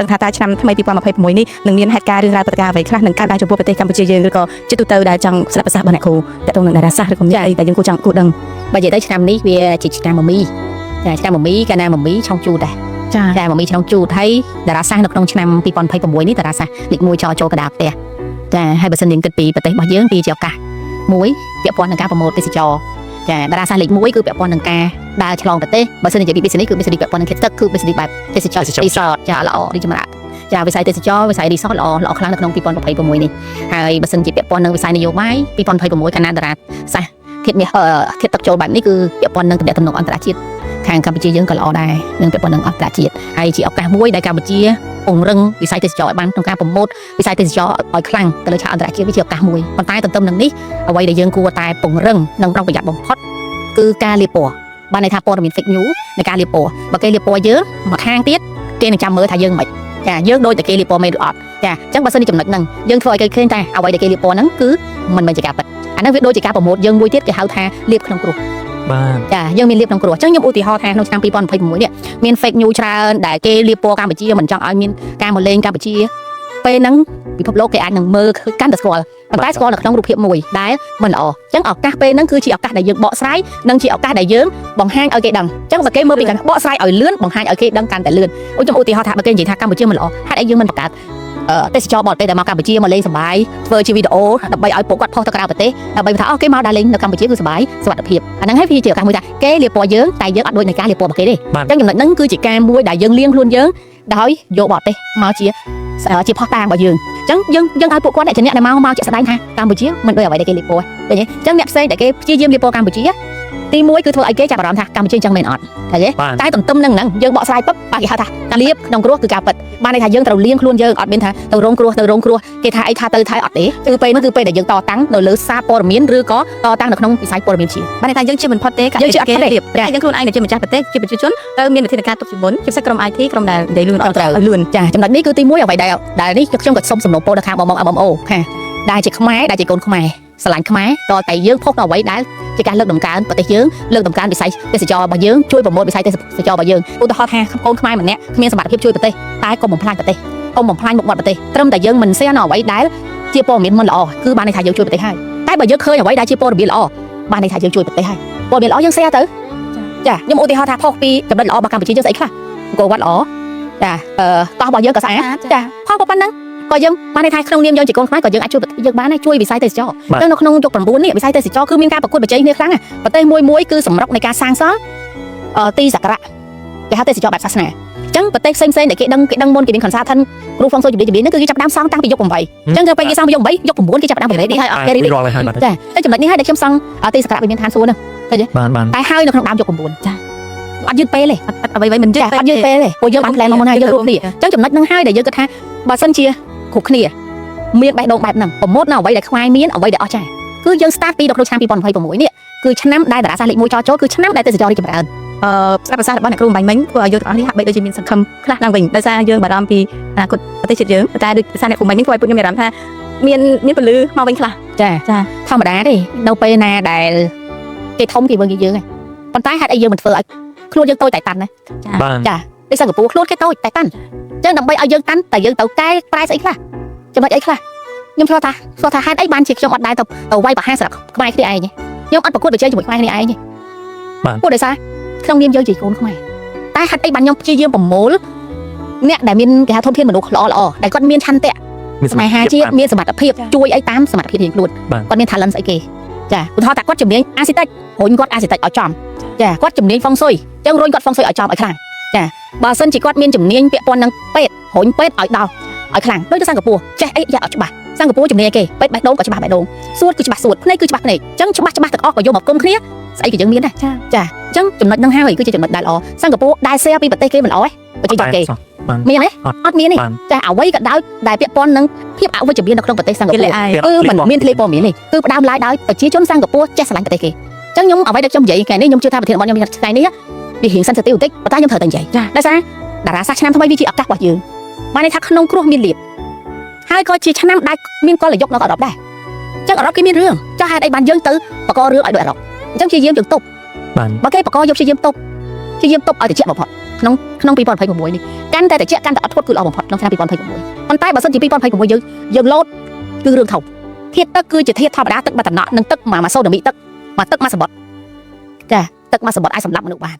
ដឹងថាតើឆ្នាំថ្មី2026នេះនឹងមានហេតុការណ៍រឿងរ៉ាវព្រឹត្តិការណ៍អ្វីខ្លះនឹងកើតឡើងចំពោះប្រទេសកម្ពុជាយើងឬក៏ជាទូទៅដែលចង់ស្ដាប់ប្រសាសន៍របស់អ្នកគ្រូតើតើនឹងតារាសាស្ត្រឬក៏មានអីដែលយើងគួរចង់គួរដឹងបើនិយាយទៅឆ្នាំនេះវាជាឆ្នាំមមីឆ្នាំមមីកាលណាមមីឆុងជូតដែរចាមមីឆុងជូតហើយតារាសាស្ត្រនៅក្នុងឆ្នាំ2026នេះតារាសាស្ត្រលេខ1ចូលកណ្ដាលផ្ទះចាហើយបើសិនយើងគិតពីប្រទេសរបស់យើងវាជាឱកាសមួយពាក់ព័ន្ធនឹងការប្រមូលទេសចរចាតារាសាស្ត្រលេខ1គឺពាក់ព័ន្ធនឹងការដើរឆ្លងប្រទេសបើសិននិយាយពី business គឺ business ពាក់ព័ន្ធនឹងទឹកគឺ business បែបទេសចរ resort ចាល្អរីចម្រើនចាវិស័យទេសចរវិស័យ resort ល្អខ្លាំងនៅក្នុង2026នេះហើយបើសិនជាពាក់ព័ន្ធនឹងវិស័យនយោបាយ2026កាលណាតារាសាស្ត្រធាតុមាសធាតុទឹកចូលបែបនេះគឺពាក់ព័ន្ធនឹងទំនាក់ទំនងអន្តរជាតិខាងកម្ពុជាយើងក៏ល្អដែរនឹងពាក់ព័ន្ធនឹងអន្តរជាតិហើយជាឱកាសមួយដែលកម្ពុជាពង្រឹងវិស័យទេសចរឲ្យបានក្នុងការប្រមូលវិស័យទេសចរឲ្យខ្លាំងទៅលើឆាកអន្តរជាតិវាជាឱកាសមួយប៉ុន្តែទន្ទឹមនឹងនេះអ្វីដែលយើងគួរតែពង្រឹងនិងប្រុងប្រយ័ត្នបំផុតគឺការលាបពណ៌បានន័យថាព័ត៌មាន fake news នៃការលាបពណ៌បើគេលាបពណ៌យើងមកខាងទៀតគេនឹងចាំមើលថាយើងមិនចាយើងដូចតែគេលាបពណ៌មែនឬអត់ចាអញ្ចឹងបើសិនជាចំណុចហ្នឹងយើងធ្វើឲ្យគេឃើញតែអ្វីដែលគេលាបពណ៌ហ្នឹងគឺមិនមែនជាការពិតអាហ្នឹងវាដូចជាការប្រមូលយើងមួយទៀតគេហៅថាលាបក្នុងគ្រោះបាទចាយើងមានលាបក្នុងគ្រោះអញ្ចឹងខ្ញុំឧទាហរណ៍ថាក្នុងឆ្នាំ2026នេះមាន fake news ច្រើនដែលគេលាបពណ៌កម្ពុជាមិនចង់ឲ្យមានការមកលេងកម្ពុជាពេលហ្នឹងពិភពលោកគេអាចនឹងមើលកាន់តែស្គាល់ប៉ុន្តែស្គាល់នៅក្នុងរូបភាពមួយដែលមិនល្អអញ្ចឹងឱកាសពេលហ្នឹងគឺជាឱកាសដែលយើងបកស្រាយនិងជាឱកាសដែលយើងបង្ហាញឲ្យគេដឹងអញ្ចឹងបើគេមើលពីកាន់បកស្រាយឲ្យលឿនបង្ហាញឲ្យគេដឹងកាន់តែលឿនខ្ញុំឧទាហរណ៍ថាបើគេនិយាយថាកម្ពុជាមិនល្អហេតុអីយើងមិនបង្កើតទេសចរបរទេសដែលមកកម្ពុជាមកលេងសប្បាយធ្វើជាវីដេអូដើម្បីឲ្យពួកគាត់ផុសទៅក្រៅប្រទេសដើម្បីថាអូគេមកដើរលេងនៅកម្ពុជាគឺសប្បាយសុវត្ថិភាពអាហ្នឹងហើយវាជាឱកាសមួយថាគេលាបពណ៌យើងតែយើងអត់ដូចនៃការលាបពណ៌របស់គេទេអញ្ចឹងចំណុចហ្នឹងគឺជាការមួយដែលយើងលៀងខ្លួនយើងដោយយកបរទេសមកជាផុសតាងរបស់យើងអញ្ចឹងយើងឲ្យពួកគាត់អ្នកជាអ្នកដែលមកជាក់ស្ដែងថាកម្ពុជាមិនដូចអ្វីដែលគេលាបពណ៌ឃើញទេអញ្ចឹងអ្នកផ្សេងដែលគេព្យាយាមលាបពណ៌កម្ពុជាទី1គឺធ្វើឲ្យគេចាប់អារម្មណ៍ថាកម្ពុជាអញ្ចឹងមែនអត់ឃើញទេតែទន្ទឹមនឹងហ្នឹងយើងបកស្រាយពឹបគេហៅថាការលាបក្នុងគ្រោះគឺការពិតបានន័យថាយើងត្រូវលៀងខ្លួនយើងអត់មានថាទៅរងគ្រោះគេថាអីថាទៅថៃអត់ទេគឺពេលនោះគឺពេលដែលយើងតតាំងនៅលើសារព័ត៌មានឬក៏តតាំងនៅក្នុងវិស័យព័ត៌មានជាបានន័យថាយើងជាមិនផុតទេយើងជាគេរៀបយើងខ្លួនឯងដែលជាម្ចាស់ប្រទេសជាប្រជាជនត្រូវមានវិធានការទុកជាមុនជាពិសេសក្រុម IT ក្រុមដែលនិយាយលឿនត្រូវលឿនចាចំណុចនេះគឺទី1អ្វីដែលនេះខ្ញុំក៏សុំសំណូមពរដល់ខាងបង MMO ខាដែលជាខ្មែរដែលជាកូនខ្មែរស្រឡាញ់ខ្មែរតើតែយើងផុសនៅអ្វីដែលជាការលើកតម្កើងប្រទេសយើងលើកតម្កើងវិស័យទេសចររបស់យើងជួយប្រមូលវិស័យទេសចររបស់យើងឧទាហរណ៍ថាកូនខ្មែរម្នាក់គ្មានសមត្ថភាពជួយប្រទេសតែកុំបំផ្លាញប្រទេសកុំបំផ្លាញមុខមាត់ប្រទេសត្រឹមតែយើងមិន share នៅអ្វីដែលជាព័ត៌មានមិនល្អគឺបានន័យថាយើងជួយប្រទេសហើយតែបើយើងឃើញអ្វីដែលជាព័ត៌មានល្អបានន័យថាយើងជួយប្រទេសហើយព័ត៌មានល្អយើង share ទៅចាខ្ញុំឧទាហរណ៍ថាផុសពីចំណុចល្អរបស់កម្ពុជាយើងស្អីខ្លះអង្គរវត្តល្អចាតោះរបស់យើងក៏ស្អាតចាផុសប៉ុណ្ណឹងក៏យើងបានន័យថាក្នុងនាមយើងជាកូនខ្មែរក៏យើងអាចជួយប្រទេសយើងបានហើយជួយវិស័យទេសចរចឹងនៅក្នុងយុគ9នេះវិស័យទេសចរគឺមានការប្រកួតប្រជែងគ្នាខ្លាំងប្រទេសមួយគឺសម្រុកនៃការសាងសង់ទីសក្ការៈគេហៅទេសចរបែបសាសនាចឹងប្រទេសផ្សេងៗដែលគេដឹងមុនគេមាន consultant គ្រូហ្វុងសូជំនាញហ្នឹងគឺគេចាប់ដើមសង់តាំងពីយុគ8ចឹងទៅពេលគេសង់ពីយុគ8យុគ9គេចាប់ដើមពីនេះហើយគេរីកចាតែចំណុចនេះហើយដែលខ្ញុំសង់ទីសក្ការៈវិមានឋានសួគ៌ហ្នឹងឃើញទេបានតែហើយនៅក្នុងដើមយុគ9ចាអត់យឺតពេលទេអ្វីមិនយឺតអត់យឺតពេលទេពួកយើងបាន plan មកមុនហើយយើងរួមគ្នាចឹងចំណុចហ្នឹងហើយដែលយើងគិតថាបើសិនជាគ្រប់គ្នាមានបេះដូងបែបហ្នឹងប្រមូលនៅអ្វីដែលខ្មែរមានអ្វីដែលអស្ចារ្យគឺយើង start ពីក្នុងឆ្នាំ2026នេះគឺឆ្នាំដែលតារាសាស្ត្រលេខ1ចូលគឺឆ្នាំដែលទេសចររីកចម្រើនស្រាប់ប្រសាសន៍របស់អ្នកគ្រូបាញ់មិញធ្វើឲ្យយើងទាំងអស់នេះហាក់បីដូចជាមានសង្ឃឹមខ្លះឡើងវិញដោយសារយើងបារម្ភពីអនាគតប្រទេសជាតិយើងតែដូចភាសាអ្នកគ្រូបាញ់មិញធ្វើឲ្យពួកខ្ញុំមានអារម្មណ៍ថាមានពលឺមកវិញខ្លះចាធម្មតាទេនៅពេលណាដែលគេធំគេមើលគេយើងហ្នឹងប៉ុន្តែហេតុអីយើងមិនធ្វើឲ្យខ្លួនយើងតូចតែតាន់ណាចាដូចសិង្ហបុរីខ្លួនគេតូចតែតាន់អញ្ចឹងដើម្បីឲ្យយើងតាន់តែយើងទៅកែប្រែស្អីខ្លះចំណុចអីខ្លះខ្ញុំឆ្លងថាហេតុអីបានជាខ្ញុំអត់ដែរទៅវាយប្រហារសម្រាប់ខ្មែរគ្នាឯងខ្ញុំអត់ប្រកួតប្រជែងជាមួយខ្មែរគ្នាឯងបាទពួកដោយសារក្នុងនាមយើងជាកូនខ្មែរតែហេតុអីបានខ្ញុំព្យាយាមប្រមូលអ្នកដែលមានគេហៅធនធានមនុស្សល្អដែលគាត់មានឆន្ទៈស្នេហាជាតិមានសមត្ថភាពជួយអីតាមសមត្ថភាពរៀងខ្លួនគាត់មាន talent ស្អីគេចាឧទាហរណ៍ថាគាត់ជំនាញ architect រុញគាត់ architect ឲ្យចំចាគាត់ជំនាញ feng shui អញ្ចឹងរុញគាត់ feng shui ឲ្យចំឲ្យខ្លាំងចាបើសិនជាគាត់មានជំនាញពាក់ព័ន្ធនឹងពេទ្យរុញពេទ្យឲ្យដល់ឲ្យខ្លាំងដូចទៅសិង្ហបុរីចេះអីយ៉ាអត់ច្បាស់សិង្ហបុរីជំនាញគេពេទ្យបេះដូងក៏ច្បាស់បេះដូងសួតគឺច្បាស់សួតភ្នែកគឺច្បាស់ភ្នែកអញ្ចឹងច្បាស់ទាំងអស់ក៏យកមកគុំគ្នាស្អីក៏យើងមានដែរចាអញ្ចឹងចំណុចហ្នឹងហើយគឺជាចំណុចដែលល្អសិង្ហបុរីដែល share ពីប្រទេសគេមិនល្អទេប្រជាជនគេមានទេអត់មានទេចាអ្វីក៏ដោយដែលពាក់ព័ន្ធនឹងភាពអវិជ្ជមាននៅក្នុងប្រទេសសិង្ហបុរីគឺមិនមានធ្លាព័ត៌មានទេគឺផ្ដើមឡើយដោយប្រជាជនសិង្ហបុរីចេះស្រឡាញ់ប្រទេសគេអញ្ចឹងខ្ញុំអ្វីដែលខ្ញុំនិយាយថ្ងៃនេះខ្ញុំជឿថាប្រធានបទខ្ញុំថ្ងៃនេះវារៀង sensitive បន្តិចប៉ុន្តែខ្ញុំត្រូវតែនិយាយដោយសារតារាសាស្ត្រឆ្នាំថ្មីវាជាឱកាសរបស់យើងបានន័យថាក្នុងគ្រោះមានលៀបហើយក៏ជាឆ្នាំដែលមានកលយុគនៅអឺរ៉ុបដែរអញ្ចឹងអឺរ៉ុបគេមានរឿងចុះហេតុអីបានយើងទៅបកករឿងឲ្យដូចអឺរ៉ុបអញ្ចឹងព្យាយាមយើងទប់បើគេបកកយកព្យាយាមទប់ឲ្យត្រជាក់បំផុត ក្នុង2026នេះកាន់តែតិចកាន់តែអត់ធ្មត់គឺល្អបំផុតក្នុងឆ្នាំ2026ប៉ុន្តែបើសិនជា2026យើងលោតគឺរឿងធំធាតុទឹកគឺជាធាតុធម្មតាទឹកបតំណក់និងទឹកមួយសូណាមីទឹកមួយទឹកមួយសមុទ្រចាទឹកមួយសមុទ្រអាចសម្លាប់មនុស្សបាន